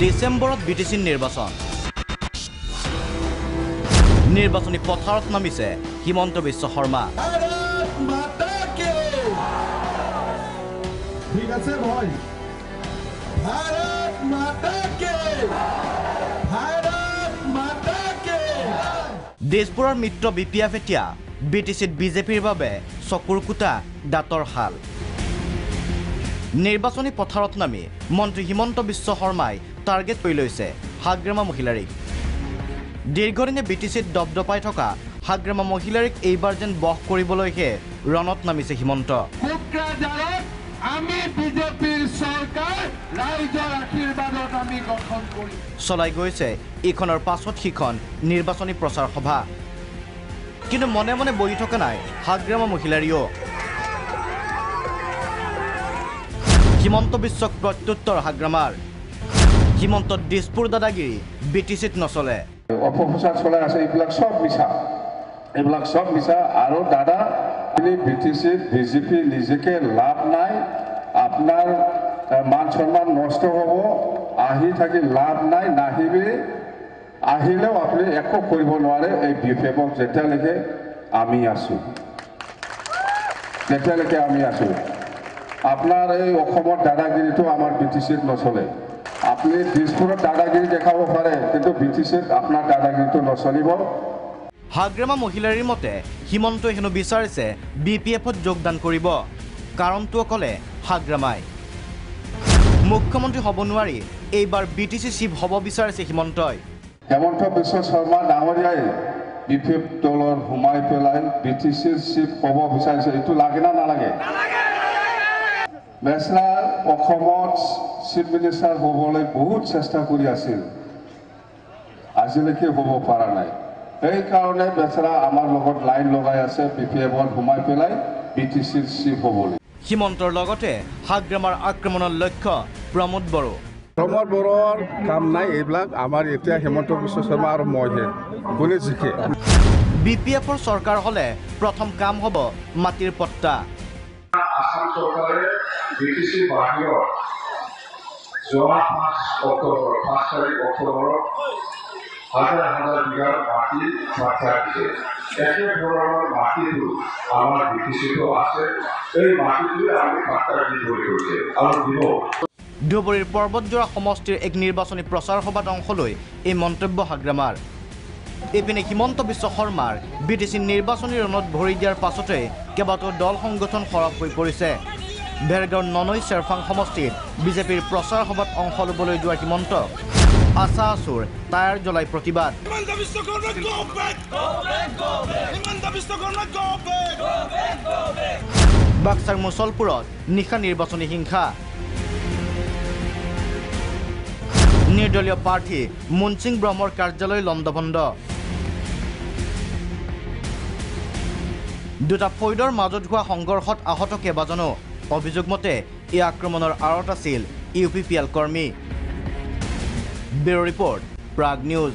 ডিসেম্বৰত BTC নিৰ্বাচনী পথাৰত নামিছে হিমন্ত বিশ্ব শৰ্মা। ঠিক আছে ভাই, ভাৰত মাতা কে, ভাৰত মাতা কে। দেশপুৰৰ মিত্ৰ বিপিএফ এতিয়া বিটিসিত বিজেপিৰ বাবে চকুৰ কুটা দাঁতৰ হাল। নিৰ্বাচনী পথাৰত নামি মন্ত্ৰী হিমন্ত বিশ্ব শৰ্মাই টাৰ্গেট কৰি লৈছে হাগ্ৰামা মহিলাৰীক। দীৰ্ঘদিনে বিটিসিত দপদপাই থকা হাগ্ৰামা মহিলাৰীক এইবাৰ যেন বহ কৰিবলৈহে ৰণত নামিছে হিমন্ত। আমি বিজেপিৰ চৰকাৰ ৰাইজৰ আশীৰ্বাদত আমি গঠন কৰিম। চলাই গৈছে ইখনৰ পাছত সিখন নিৰ্বাচনী প্ৰচাৰ সভা। কিন্তু মনে মনে বহি থকা নাই হাগ্ৰামা মহিলাৰীও। হিমন্ত বিশ্বক প্ৰত্যুত্তৰ হাগ্ৰামাৰ। হিমন্ত দিছপুৰ দাদাগিৰি বিটিসিত নচলে। অপপ্ৰচাৰ চলাই আছে, এইবিলাক সব মিছা। আৰু দাদা বিটিসিত বিজেপি নিজকে লাভ নাই, আপনার মান সম্মান নষ্ট হব, আহি থাকি লাভ নাই, নাহিবি। আহিলেও আপনি একো কৰিব নোৱাৰে এই বিপেপক যেতিয়ালৈকে আমি আছো। আপনাৰ এই অসমৰ দাদাগিৰিটো আমাৰ বিটিসিত নচলে। আপনি দিছপুৰত দাদাগিৰি দেখাব পাৰে, কিন্তু বিটিসিত আপনাৰ দাদাগিৰিটো নচলিব। হাগ্ৰামা মহিলাৰীৰ মতে হিমন্তই হেনো বিচাৰিছে বিপিএফত যোগদান কৰিব। কাৰণটো ক'লে হাগ্ৰামাই। মুখ্যমন্ত্ৰী হ'ব নোৱাৰি এইবাৰ বিটিসি চিফ হ'ব বিচাৰিছে হিমন্তই। হেমন্ত বিশ্ব শৰ্মা ডাঙৰীয়াই বিপিএফ দলৰ সোমাই পেলাই বিটিসিৰ চিফ হ'ব বিচাৰিছে, এইটো লাগে না নালাগে? বেচলাৰ অসমত চিফ মিনিষ্টাৰ হ'বলৈ বহুত চেষ্টা কৰি আছিল, আজিলৈকে হ'ব পৰা নাই। সেইকাৰণে বেচেৰা আমাৰ লগত লাইন লগাই আছে বিপিএফত সোমাই পেলাই বিটিসিৰ চিফ হ'বলৈ। হিমন্তৰ লগতে হাগ্ৰামাৰ আক্ৰমণৰ লক্ষ্য প্ৰমোদ বড়ো। প্ৰমোদ বড়োৰ কাম নাই, এইবিলাক আমাৰ এতিয়া হিমন্ত বিশ্ব শৰ্মা আৰু মইহে কোনে জিকে। বিপিএফৰ চৰকাৰ হ'লে প্ৰথম কাম হ'ব মাটিৰ পট্টা। আসাম চৰকাৰে বিটিসিৰ বাহিৰত যোৱা 5 তাৰিখ অক্টোবৰত হাজাৰ বিঘাৰ মাটি বাচ্চা দিছে। একেধৰণৰ মাটিটো আমাৰ বিটিসিতো আছে, এই মাটিটোৱে আমি বাচ্চা দি ধৰি গৈছে আৰু দিব। ধুবুৰীৰ পৰ্বতজোৰা সমষ্টিৰ এক নিৰ্বাচনী প্ৰচাৰ সভাত অংশ লৈ এই মন্তব্য হাগ্ৰামাৰ। এইপিনে হিমন্ত বিশ্ব শৰ্মাৰ বিটিসি নিৰ্বাচনী ৰণত ভৰি দিয়াৰ পাছতে কেইবাটাও দল সংগঠন সৰব হৈ পৰিছে। ভেৰগাঁৱৰ ননৈ চেৰফাং সমষ্টিত বিজেপিৰ প্ৰচাৰ সভাত অংশ ল'বলৈ যোৱা হিমন্তক আশা আছুৰ টায়াৰ জ্বলাই প্ৰতিবাদ। বাক্সাৰ মুছলপুৰত নিশা নিৰ্বাচনী হিংসা। নিৰ্দলীয় প্ৰাৰ্থী মুনচিং ব্ৰহ্মৰ কাৰ্যালয় লণ্ডভণ্ড। দুটা ফৈদৰ মাজত হোৱা সংঘৰ্ষত আহত কেইবাজনো। অভিযোগ মতে এই আক্ৰমণৰ আঁৰত আছিল UPPL কৰ্মী। Bureau report, Prag news.